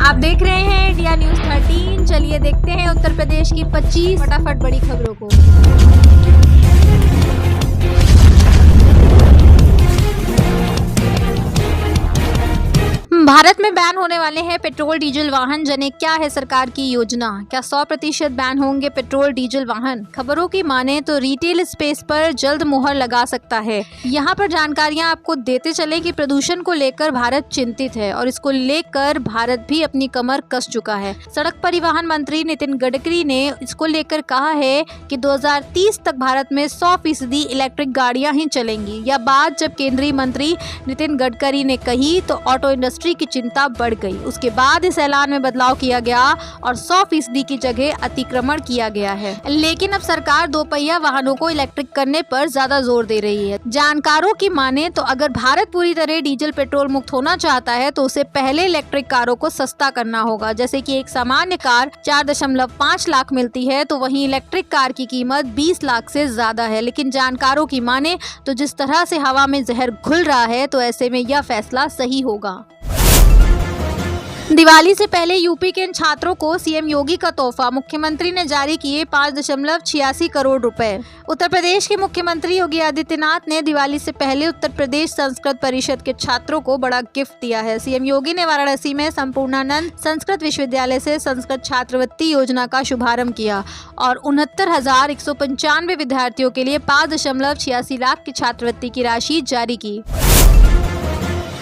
आप देख रहे हैं इंडिया न्यूज 13। चलिए देखते हैं उत्तर प्रदेश की 25 फटाफट बड़ी खबरों को। भारत में बैन होने वाले हैं पेट्रोल डीजल वाहन। जने क्या है सरकार की योजना? क्या 100% बैन होंगे पेट्रोल डीजल वाहन? खबरों की माने तो रिटेल स्पेस पर जल्द मुहर लगा सकता है। यहाँ पर जानकारियाँ आपको देते चले कि प्रदूषण को लेकर भारत चिंतित है और इसको लेकर भारत भी अपनी कमर कस चुका है। सड़क परिवहन मंत्री नितिन गडकरी ने इसको लेकर कहा है कि 2030 तक भारत में 100% इलेक्ट्रिक गाड़ियां ही चलेंगी। यह बात जब केंद्रीय मंत्री नितिन गडकरी ने कही तो ऑटो इंडस्ट्री की चिंता बढ़ गई। उसके बाद इस ऐलान में बदलाव किया गया और 100% की जगह अतिक्रमण किया गया है। लेकिन अब सरकार दोपहिया वाहनों को इलेक्ट्रिक करने पर ज्यादा जोर दे रही है। जानकारों की माने तो अगर भारत पूरी तरह डीजल पेट्रोल मुक्त होना चाहता है तो उसे पहले इलेक्ट्रिक कारों को सस्ता करना होगा। जैसे कि एक सामान्य कार 4.5 लाख मिलती है तो वहीं इलेक्ट्रिक कार की कीमत 20 लाख से ज्यादा है। लेकिन जानकारों की माने तो जिस तरह से हवा में जहर घुल रहा है तो ऐसे में यह फैसला सही होगा। दिवाली से पहले यूपी के इन छात्रों को सीएम योगी का तोहफा। मुख्यमंत्री ने जारी किए 5.86 करोड़ रुपए। उत्तर प्रदेश के मुख्यमंत्री योगी आदित्यनाथ ने दिवाली से पहले उत्तर प्रदेश संस्कृत परिषद के छात्रों को बड़ा गिफ्ट दिया है। सीएम योगी ने वाराणसी में संपूर्णानंद संस्कृत विश्वविद्यालय से संस्कृत छात्रवृत्ति योजना का शुभारंभ किया और 69,195 विद्यार्थियों के लिए 5.86 लाख की छात्रवृत्ति की राशि जारी की।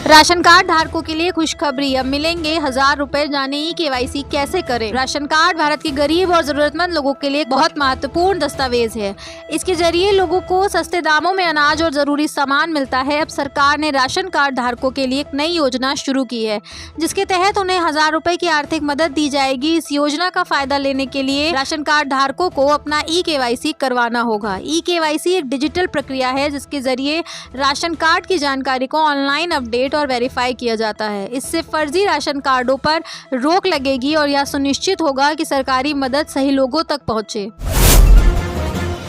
राशन कार्ड धारकों के लिए खुशखबरी, अब मिलेंगे 1000 रुपए। जाने KYC कैसे करें। राशन कार्ड भारत के गरीब और जरूरतमंद लोगों के लिए एक बहुत महत्वपूर्ण दस्तावेज है। इसके जरिए लोगों को सस्ते दामों में अनाज और जरूरी सामान मिलता है। अब सरकार ने राशन कार्ड धारकों के लिए एक नई योजना शुरू की है जिसके तहत उन्हें 1000 रुपए की आर्थिक मदद दी जाएगी। इस योजना का फायदा लेने के लिए राशन कार्ड धारकों को अपना KYC करवाना होगा। KYC एक डिजिटल प्रक्रिया है जिसके जरिए राशन कार्ड की जानकारी को ऑनलाइन अपडेट और वेरीफाई किया जाता है। इससे फर्जी राशन कार्डों पर रोक लगेगी और यह सुनिश्चित होगा कि सरकारी मदद सही लोगों तक पहुंचे।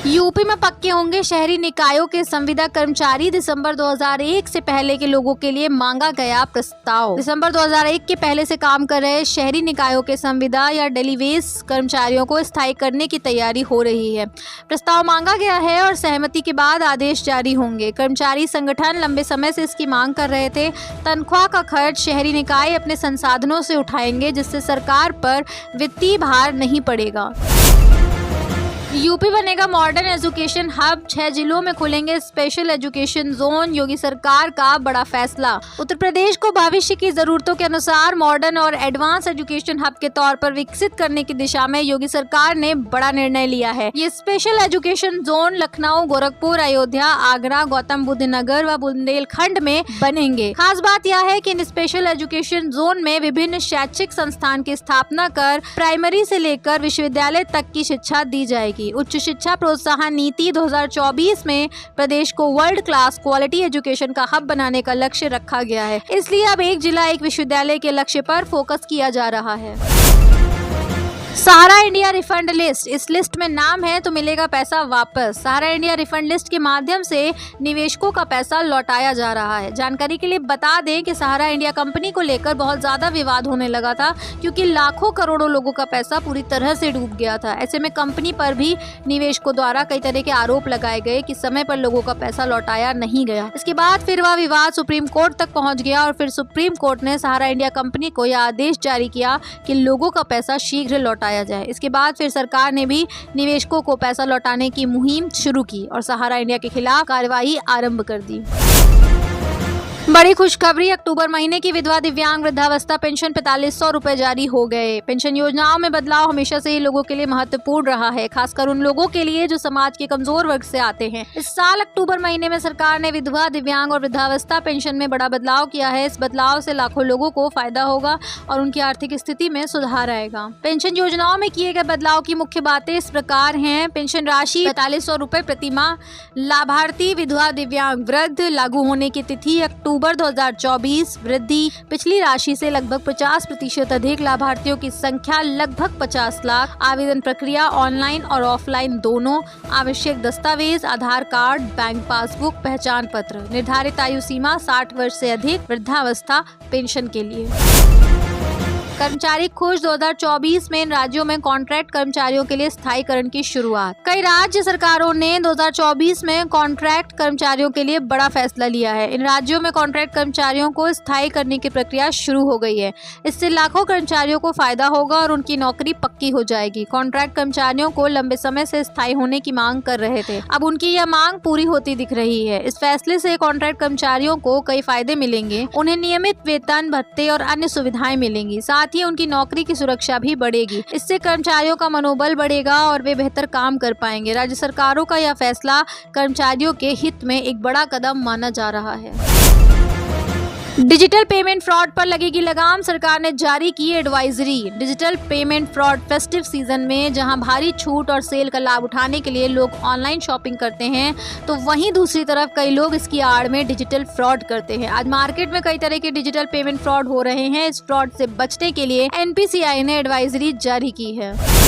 यूपी में पक्के होंगे शहरी निकायों के संविदा कर्मचारी। दिसंबर 2001 से पहले के लोगों के लिए मांगा गया प्रस्ताव। दिसंबर 2001 के पहले से काम कर रहे शहरी निकायों के संविदा या डेलीवेस कर्मचारियों को स्थायी करने की तैयारी हो रही है। प्रस्ताव मांगा गया है और सहमति के बाद आदेश जारी होंगे। कर्मचारी संगठन लंबे समय से इसकी मांग कर रहे थे। तनख्वाह का खर्च शहरी निकाय अपने संसाधनों से उठाएंगे जिससे सरकार पर वित्तीय भार नहीं पड़ेगा। यूपी बनेगा मॉडर्न एजुकेशन हब। 6 जिलों में खुलेंगे स्पेशल एजुकेशन जोन। योगी सरकार का बड़ा फैसला। उत्तर प्रदेश को भविष्य की जरूरतों के अनुसार मॉडर्न और एडवांस एजुकेशन हब के तौर पर विकसित करने की दिशा में योगी सरकार ने बड़ा निर्णय लिया है। ये special education zone Lucknow, Gorakhpur, Ayodhya, Agra, Gautam Buddh Nagar व बुंदेलखंड में बनेंगे। खास बात यह है कि इन स्पेशल एजुकेशन जोन में विभिन्न शैक्षिक संस्थान की स्थापना कर प्राइमरी से लेकर विश्वविद्यालय तक की शिक्षा दी जाएगी। उच्च शिक्षा प्रोत्साहन नीति 2024 में प्रदेश को वर्ल्ड क्लास क्वालिटी एजुकेशन का हब बनाने का लक्ष्य रखा गया है। इसलिए अब एक जिला एक विश्वविद्यालय के लक्ष्य पर फोकस किया जा रहा है। सहारा इंडिया रिफंड लिस्ट। इस लिस्ट में नाम है तो मिलेगा पैसा वापस। सहारा इंडिया रिफंड लिस्ट के माध्यम से निवेशकों का पैसा लौटाया जा रहा है। जानकारी के लिए बता दें कि सहारा इंडिया कंपनी को लेकर बहुत ज्यादा विवाद होने लगा था क्योंकि लाखों करोड़ों लोगों का पैसा पूरी तरह से डूब गया था। ऐसे में कंपनी पर भी निवेशकों द्वारा कई तरह के आरोप लगाए गए कि समय पर लोगों का पैसा लौटाया नहीं गया। इसके बाद फिर वह विवाद सुप्रीम कोर्ट तक पहुंच गया और फिर सुप्रीम कोर्ट ने सहारा इंडिया कंपनी को यह आदेश जारी किया कि लोगों का पैसा शीघ्र लौटाया जाए। इसके बाद फिर सरकार ने भी निवेशकों को पैसा लौटाने की मुहिम शुरू की और सहारा इंडिया के खिलाफ कार्रवाई आरंभ कर दी। बड़ी खुशखबरी, अक्टूबर महीने की विधवा दिव्यांग वृद्धावस्था पेंशन 4500 रुपए जारी हो गए। पेंशन योजनाओं में बदलाव हमेशा से ही लोगों के लिए महत्वपूर्ण रहा है, खासकर उन लोगों के लिए जो समाज के कमजोर वर्ग से आते हैं। इस साल अक्टूबर महीने में सरकार ने विधवा दिव्यांग और वृद्धावस्था पेंशन में बड़ा बदलाव किया है। इस बदलाव से लाखों लोगों को फायदा होगा और उनकी आर्थिक स्थिति में सुधार आएगा। पेंशन योजनाओं में किए गए बदलाव की मुख्य बातें इस प्रकार हैं। पेंशन राशि 4500 रुपए प्रति माह। लाभार्थी विधवा दिव्यांग वृद्ध। लागू होने की तिथि अक्टूबर 2024। वृद्धि पिछली राशि से लगभग 50% अधिक। लाभार्थियों की संख्या लगभग 50 लाख। आवेदन प्रक्रिया ऑनलाइन और ऑफलाइन दोनों। आवश्यक दस्तावेज आधार कार्ड, बैंक पासबुक, पहचान पत्र। निर्धारित आयु सीमा 60 वर्ष से अधिक। वृद्धावस्था पेंशन के लिए कर्मचारी खुश, 2024 में इन राज्यों में कॉन्ट्रैक्ट कर्मचारियों के लिए स्थायीकरण की शुरुआत। कई राज्य सरकारों ने 2024 में कॉन्ट्रैक्ट कर्मचारियों के लिए बड़ा फैसला लिया है। इन राज्यों में कॉन्ट्रैक्ट कर्मचारियों को स्थायी करने की प्रक्रिया शुरू हो गई है। इससे लाखों कर्मचारियों को फायदा होगा और उनकी नौकरी पक्की हो जाएगी। कॉन्ट्रैक्ट कर्मचारियों को लंबे समय से स्थायी होने की मांग कर रहे थे, अब उनकी यह मांग पूरी होती दिख रही है। इस फैसले से कॉन्ट्रैक्ट कर्मचारियों को कई फायदे मिलेंगे। उन्हें नियमित वेतन, भत्ते और अन्य सुविधाएं मिलेंगी। साथ ही उनकी नौकरी की सुरक्षा भी बढ़ेगी। इससे कर्मचारियों का मनोबल बढ़ेगा और वे बेहतर काम कर पाएंगे। राज्य सरकारों का यह फैसला कर्मचारियों के हित में एक बड़ा कदम माना जा रहा है। डिजिटल पेमेंट फ्रॉड पर लगेगी लगाम, सरकार ने जारी की advisory. Digital payment fraud festive season में जहां भारी छूट और सेल का लाभ उठाने के लिए लोग ऑनलाइन शॉपिंग करते हैं, तो वहीं दूसरी तरफ कई लोग इसकी आड़ में डिजिटल फ्रॉड करते हैं। आज मार्केट में कई तरह के डिजिटल पेमेंट फ्रॉड हो रहे हैं। इस फ्रॉड से बचने के लिए NPCI ने एडवाइजरी जारी की है।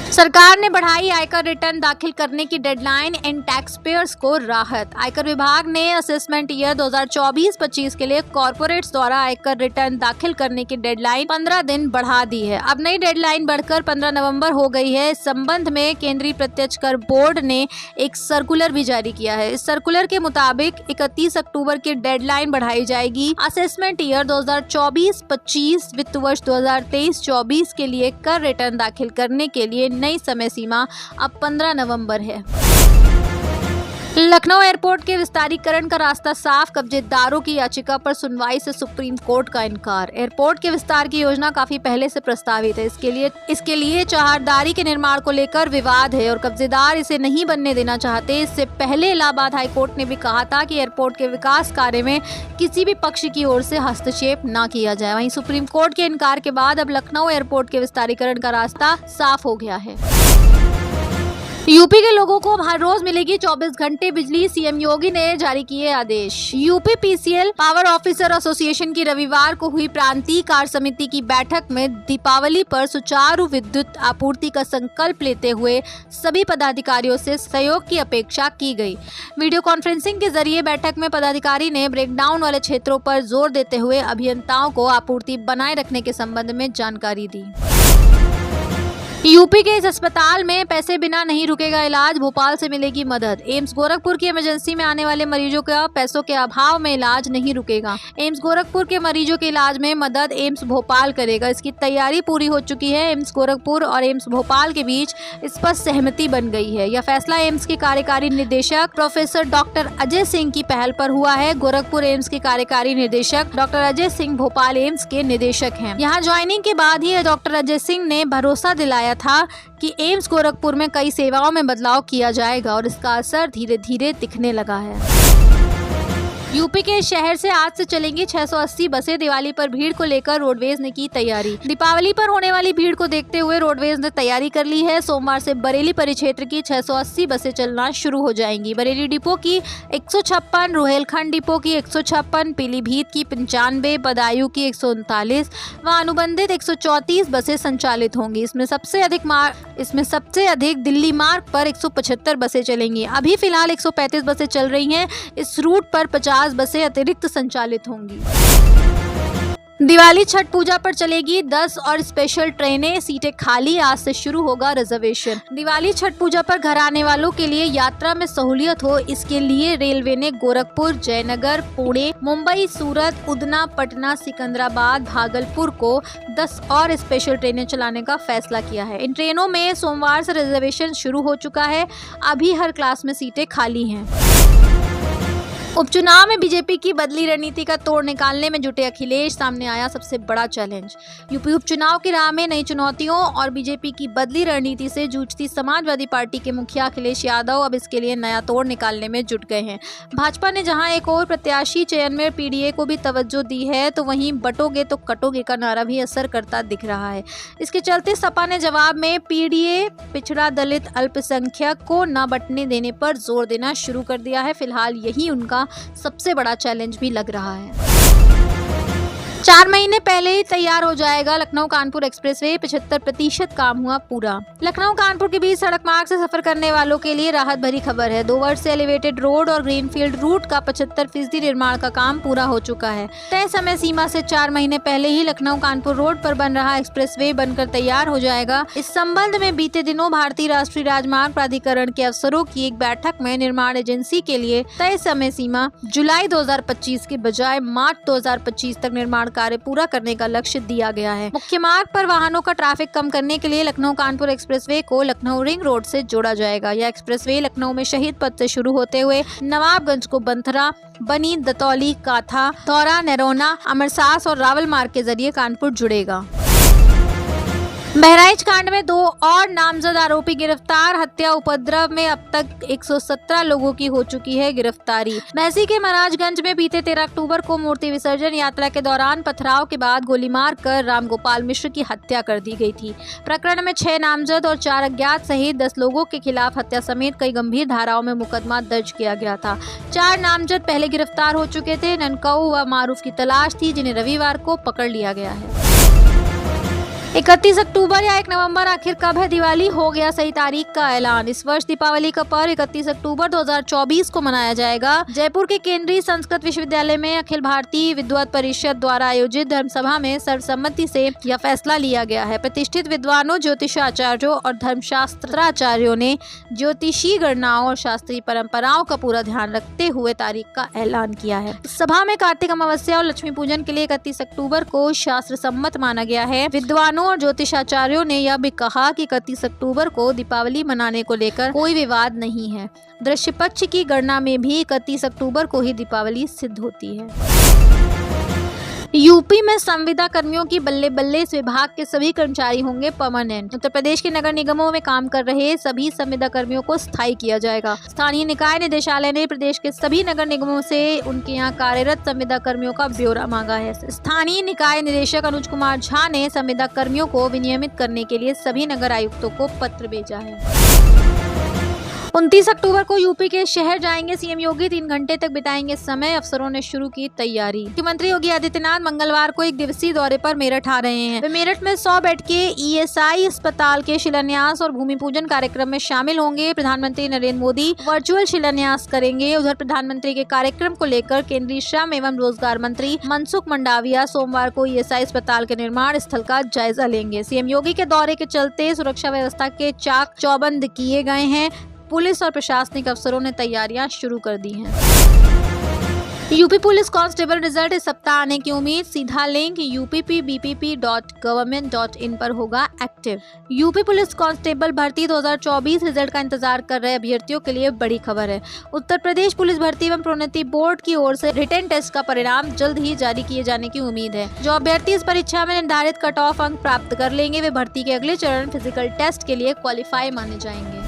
सरकार ने बढ़ाई आयकर रिटर्न दाखिल करने की डेडलाइन, इन टैक्स पेयर्स को राहत। आयकर विभाग ने असेसमेंट ईयर 2024-25 के लिए कॉर्पोरेट्स द्वारा आयकर रिटर्न दाखिल करने की डेडलाइन 15 दिन बढ़ा दी है। अब नई डेडलाइन बढ़कर 15 नवंबर हो गई है। इस संबंध में केंद्रीय प्रत्यक्ष कर बोर्ड ने एक सर्कुलर भी जारी किया है। इस सर्कुलर के मुताबिक 31 अक्टूबर की डेडलाइन बढ़ाई जाएगी। असेसमेंट ईयर 2024-25 वित्त वर्ष 2023-24 के लिए कर रिटर्न दाखिल करने के लिए नई समय सीमा अब 15 नवंबर है। लखनऊ एयरपोर्ट के विस्तारीकरण का रास्ता साफ, कब्जेदारों की याचिका पर सुनवाई से सुप्रीम कोर्ट का इनकार। एयरपोर्ट के विस्तार की योजना काफी पहले से प्रस्तावित है। इसके लिए चौहरदारी के निर्माण को लेकर विवाद है और कब्जेदार इसे नहीं बनने देना चाहते। इससे पहले इलाहाबाद हाईकोर्ट ने भी कहा था कि एयरपोर्ट के विकास कार्य में किसी भी पक्ष की ओर से हस्तक्षेप न किया जाए। वहीं सुप्रीम कोर्ट के इनकार के बाद अब लखनऊ एयरपोर्ट के विस्तारीकरण का रास्ता साफ हो गया है। यूपी के लोगों को हर रोज मिलेगी 24 घंटे बिजली, सीएम योगी ने जारी किए आदेश। UP PCL power officer association की रविवार को हुई प्रांतीय कार्य समिति की बैठक में दीपावली पर सुचारू विद्युत आपूर्ति का संकल्प लेते हुए सभी पदाधिकारियों से सहयोग की अपेक्षा की गई। वीडियो कॉन्फ्रेंसिंग के जरिए बैठक में पदाधिकारी ने ब्रेकडाउन वाले क्षेत्रों पर जोर देते हुए अभियंताओं को आपूर्ति बनाए रखने के संबंध में जानकारी दी। यूपी के इस अस्पताल में पैसे बिना नहीं रुकेगा इलाज, भोपाल से मिलेगी मदद। एम्स गोरखपुर की इमरजेंसी में आने वाले मरीजों का पैसों के अभाव में इलाज नहीं रुकेगा। एम्स गोरखपुर के मरीजों के इलाज में मदद एम्स भोपाल करेगा। इसकी तैयारी पूरी हो चुकी है। एम्स गोरखपुर और एम्स भोपाल के बीच इस पर सहमति बन गई है। यह फैसला एम्स के कार्यकारी निदेशक प्रोफेसर डॉक्टर अजय सिंह की पहल पर हुआ है। गोरखपुर एम्स के कार्यकारी निदेशक डॉक्टर अजय सिंह भोपाल एम्स के निदेशक हैं। यहाँ ज्वाइनिंग के बाद ही डॉक्टर अजय सिंह ने भरोसा दिलाया था कि एम्स गोरखपुर में कई सेवाओं में बदलाव किया जाएगा और इसका असर धीरे धीरे दिखने लगा है। यूपी के शहर से आज से चलेंगी 680 बसें। दिवाली पर भीड़ को लेकर रोडवेज ने की तैयारी। दीपावली पर होने वाली भीड़ को देखते हुए रोडवेज ने तैयारी कर ली है। सोमवार से बरेली परिक्षेत्र की 680 बसें चलना शुरू हो जाएंगी। बरेली डिपो की 156, रुहेलखंड डिपो की 156, पीलीभीत की 95, बदायूं की 139 व अनुबंधित 134 बसें संचालित होंगी। इसमें सबसे अधिक दिल्ली मार्ग पर 175 बसें चलेंगी। अभी फिलहाल 135 बसें चल रही हैं। इस रूट पर 50 बसें अतिरिक्त संचालित होंगी। दिवाली छठ पूजा पर चलेगी 10 और स्पेशल ट्रेनें, सीटें खाली, आज से शुरू होगा रिजर्वेशन। दिवाली छठ पूजा पर घर आने वालों के लिए यात्रा में सहूलियत हो, इसके लिए रेलवे ने गोरखपुर, जयनगर, पुणे, मुंबई, सूरत, उदना, पटना, सिकंदराबाद, भागलपुर को 10 और स्पेशल ट्रेनें चलाने का फैसला किया है। इन ट्रेनों में सोमवार से रिजर्वेशन शुरू हो चुका है। अभी हर क्लास में सीटें खाली हैं। उपचुनाव में बीजेपी की बदली रणनीति का तोड़ निकालने में जुटे अखिलेश, सामने आया सबसे बड़ा चैलेंज। यूपी उपचुनाव की राह में नई चुनौतियों और बीजेपी की बदली रणनीति से जूझती समाजवादी पार्टी के मुखिया अखिलेश यादव अब इसके लिए नया तोड़ निकालने में जुट गए हैं। भाजपा ने जहां एक और प्रत्याशी चयन में पीडीए को भी तवज्जो दी है, तो वहीं बटोगे तो कटोगे का नारा भी असर करता दिख रहा है। इसके चलते सपा ने जवाब में पीडीए, पिछड़ा, दलित, अल्पसंख्यक को न बंटने देने पर जोर देना शुरू कर दिया है। फिलहाल यही उनका सबसे बड़ा चैलेंज भी लग रहा है। 4 महीने पहले ही तैयार हो जाएगा लखनऊ कानपुर एक्सप्रेसवे, 75% काम हुआ पूरा। लखनऊ कानपुर के बीच सड़क मार्ग से सफर करने वालों के लिए राहत भरी खबर है। 2 वर्ष से एलिवेटेड रोड और ग्रीनफील्ड रूट का 75% निर्माण का काम पूरा हो चुका है। तय समय सीमा से 4 महीने पहले ही लखनऊ कानपुर रोड पर बन रहा एक्सप्रेसवे बनकर तैयार हो जाएगा। इस संबंध में बीते दिनों भारतीय राष्ट्रीय राजमार्ग प्राधिकरण के अफसरों की एक बैठक में निर्माण एजेंसी के लिए तय समय सीमा जुलाई 2025 के बजाय मार्च 2025 तक निर्माण कार्य पूरा करने का लक्ष्य दिया गया है। मुख्य मार्ग पर वाहनों का ट्रैफिक कम करने के लिए लखनऊ कानपुर एक्सप्रेसवे को लखनऊ रिंग रोड से जोड़ा जाएगा। यह एक्सप्रेसवे लखनऊ में शहीद पथ से शुरू होते हुए नवाबगंज को बंथरा, बनी, दतौली, काथा, धौरा, नरौना, अमरसास और रावल मार्ग के जरिए कानपुर जुड़ेगा। बहराइच कांड में 2 और नामजद आरोपी गिरफ्तार। हत्या उपद्रव में अब तक 117 लोगों की हो चुकी है गिरफ्तारी। महसी के महाराजगंज में बीते 13 अक्टूबर को मूर्ति विसर्जन यात्रा के दौरान पथराव के बाद गोली मारकर रामगोपाल मिश्र की हत्या कर दी गई थी। प्रकरण में 6 नामजद और 4 अज्ञात सहित 10 लोगों के खिलाफ हत्या समेत कई गंभीर धाराओं में मुकदमा दर्ज किया गया था। 4 नामजद पहले गिरफ्तार हो चुके थे। ननकऊ व मारूफ की तलाश थी, जिन्हें रविवार को पकड़ लिया गया है। 31 अक्टूबर या 1 नवंबर, आखिर कब है दिवाली? हो गया सही तारीख का ऐलान। इस वर्ष दीपावली का पर्व 31 अक्टूबर 2024 को मनाया जाएगा। जयपुर के केंद्रीय संस्कृत विश्वविद्यालय में अखिल भारतीय विद्वत परिषद द्वारा आयोजित धर्मसभा में सर्वसम्मति से यह फैसला लिया गया है। प्रतिष्ठित विद्वानों, ज्योतिषाचार्यों और धर्मशास्त्राचार्यों ने ज्योतिषीय गणनाओं और शास्त्रीय परंपराओं का पूरा ध्यान रखते हुए तारीख का ऐलान किया है। इस सभा में कार्तिक अमावस्या और लक्ष्मी पूजन के लिए 31 अक्टूबर को शास्त्र सम्मत माना गया है। विद्वानों और ज्योतिषाचार्यों ने यह भी कहा कि 31 अक्टूबर को दीपावली मनाने को लेकर कोई विवाद नहीं है। दृश्य पक्ष की गणना में भी 31 अक्टूबर को ही दीपावली सिद्ध होती है। यूपी में संविदा कर्मियों की बल्ले बल्ले, इस विभाग के सभी कर्मचारी होंगे परमानेंट। उत्तर प्रदेश के नगर निगमों में काम कर रहे सभी संविदा कर्मियों को स्थायी किया जाएगा। स्थानीय निकाय निदेशालय ने प्रदेश के सभी नगर निगमों से उनके यहाँ कार्यरत संविदा कर्मियों का ब्यौरा मांगा है। स्थानीय निकाय निदेशक अनुज कुमार झा ने संविदा कर्मियों को विनियमित करने के लिए सभी नगर आयुक्तों को पत्र भेजा है। 29 अक्टूबर को यूपी के शहर जाएंगे सीएम योगी। 3 घंटे तक बिताएंगे समय। अफसरों ने शुरू की तैयारी। मुख्यमंत्री योगी आदित्यनाथ मंगलवार को 1 दिवसीय दौरे पर मेरठ आ रहे हैं। वे मेरठ में 100 बेड के ईएसआई अस्पताल के शिलान्यास और भूमि पूजन कार्यक्रम में शामिल होंगे। प्रधानमंत्री नरेंद्र मोदी वर्चुअल शिलान्यास करेंगे। उधर प्रधानमंत्री के कार्यक्रम को लेकर केंद्रीय श्रम एवं रोजगार मंत्री मनसुख मंडाविया सोमवार को ईएसआई अस्पताल के निर्माण स्थल का जायजा लेंगे। सीएम योगी के दौरे के चलते सुरक्षा व्यवस्था के चाक चौबंद किए गए हैं। पुलिस और प्रशासनिक अफसरों ने तैयारियां शुरू कर दी हैं। यूपी पुलिस कांस्टेबल रिजल्ट इस सप्ताह आने की उम्मीद। सीधा लिंक uppbpp.government.in पर होगा एक्टिव। यूपी पुलिस कांस्टेबल भर्ती 2024 रिजल्ट का इंतजार कर रहे अभ्यर्थियों के लिए बड़ी खबर है। उत्तर प्रदेश पुलिस भर्ती एवं प्रोन्नति बोर्ड की ओर से रिटन टेस्ट का परिणाम जल्द ही जारी किए जाने की उम्मीद है। जो अभ्यर्थी इस परीक्षा में निर्धारित कट ऑफ अंक प्राप्त कर लेंगे, वे भर्ती के अगले चरण फिजिकल टेस्ट के लिए क्वालिफाई माने जाएंगे।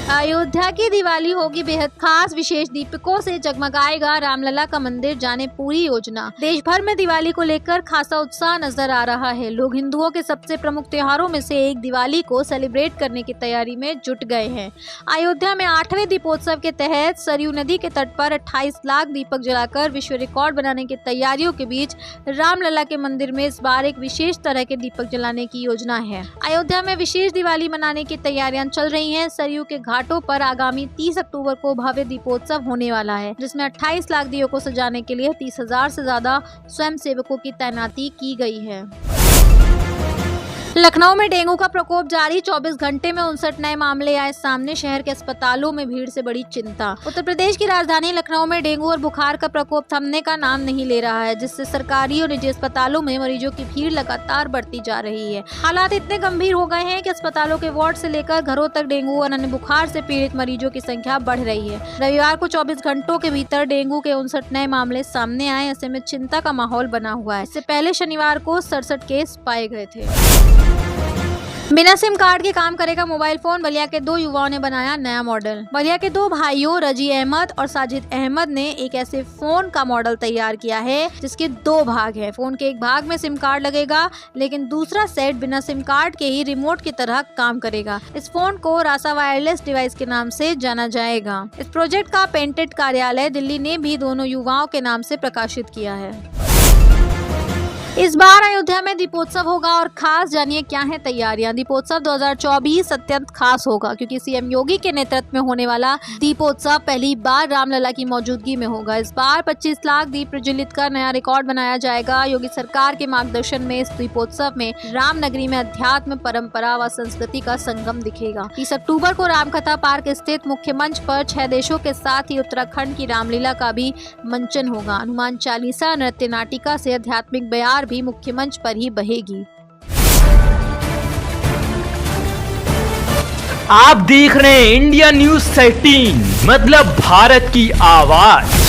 अयोध्या की दिवाली होगी बेहद खास। विशेष दीपकों से जगमगाएगा रामलला का मंदिर, जाने पूरी योजना। देश भर में दिवाली को लेकर खासा उत्साह नजर आ रहा है। लोग हिंदुओं के सबसे प्रमुख त्योहारों में से एक दिवाली को सेलिब्रेट करने की तैयारी में जुट गए हैं। अयोध्या में 8वें दीपोत्सव के तहत सरयू नदी के तट पर 28 लाख दीपक जलाकर विश्व रिकॉर्ड बनाने की तैयारियों के बीच रामलला के मंदिर में इस बार एक विशेष तरह के दीपक जलाने की योजना है। अयोध्या में विशेष दिवाली मनाने की तैयारियां चल रही हैं। सरयू के घाटों पर आगामी 30 अक्टूबर को भव्य दीपोत्सव होने वाला है, जिसमें 28 लाख दियों को सजाने के लिए 30,000 से ज्यादा स्वयंसेवकों की तैनाती की गई है। लखनऊ में डेंगू का प्रकोप जारी। 24 घंटे में 59 नए मामले आए सामने। शहर के अस्पतालों में भीड़ से बड़ी चिंता। उत्तर प्रदेश की राजधानी लखनऊ में डेंगू और बुखार का प्रकोप थमने का नाम नहीं ले रहा है, जिससे सरकारी और निजी अस्पतालों में मरीजों की भीड़ लगातार बढ़ती जा रही है। हालात इतने गंभीर हो गए हैं कि अस्पतालों के वार्ड से लेकर घरों तक डेंगू और अन्य बुखार से पीड़ित मरीजों की संख्या बढ़ रही है। रविवार को 24 घंटों के भीतर डेंगू के 59 नए मामले सामने आए। ऐसे में चिंता का माहौल बना हुआ है। इससे पहले शनिवार को 67 केस पाए गए थे। बिना सिम कार्ड के काम करेगा मोबाइल फोन। बलिया के 2 युवाओं ने बनाया नया मॉडल। बलिया के 2 भाइयों रजी अहमद और साजिद अहमद ने एक ऐसे फोन का मॉडल तैयार किया है जिसके 2 भाग हैं। फोन के एक भाग में सिम कार्ड लगेगा, लेकिन दूसरा सेट बिना सिम कार्ड के ही रिमोट की तरह काम करेगा। इस फोन को रासा वायरलेस डिवाइस के नाम से जाना जाएगा। इस प्रोजेक्ट का पेटेंट कार्यालय दिल्ली ने भी दोनों युवाओं के नाम से प्रकाशित किया है। इस बार अयोध्या में दीपोत्सव होगा और खास जानिए क्या है तैयारियां। दीपोत्सव 2024 अत्यंत खास होगा क्योंकि सीएम योगी के नेतृत्व में होने वाला दीपोत्सव पहली बार रामलला की मौजूदगी में होगा। इस बार 25 लाख दीप प्रज्वलित कर नया रिकॉर्ड बनाया जाएगा। योगी सरकार के मार्गदर्शन में इस दीपोत्सव में रामनगरी में अध्यात्म, परंपरा व संस्कृति का संगम दिखेगा। 30 अक्टूबर को रामकथा पार्क स्थित मुख्य मंच पर 6 देशों के साथ ही उत्तराखंड की रामलीला का भी मंचन होगा। हनुमान चालीसा, नृत्य नाटिका से आध्यात्मिक बयार भी मुख्य मंच पर ही बहेगी। आप देख रहे हैं इंडिया न्यूज़ 13, मतलब भारत की आवाज।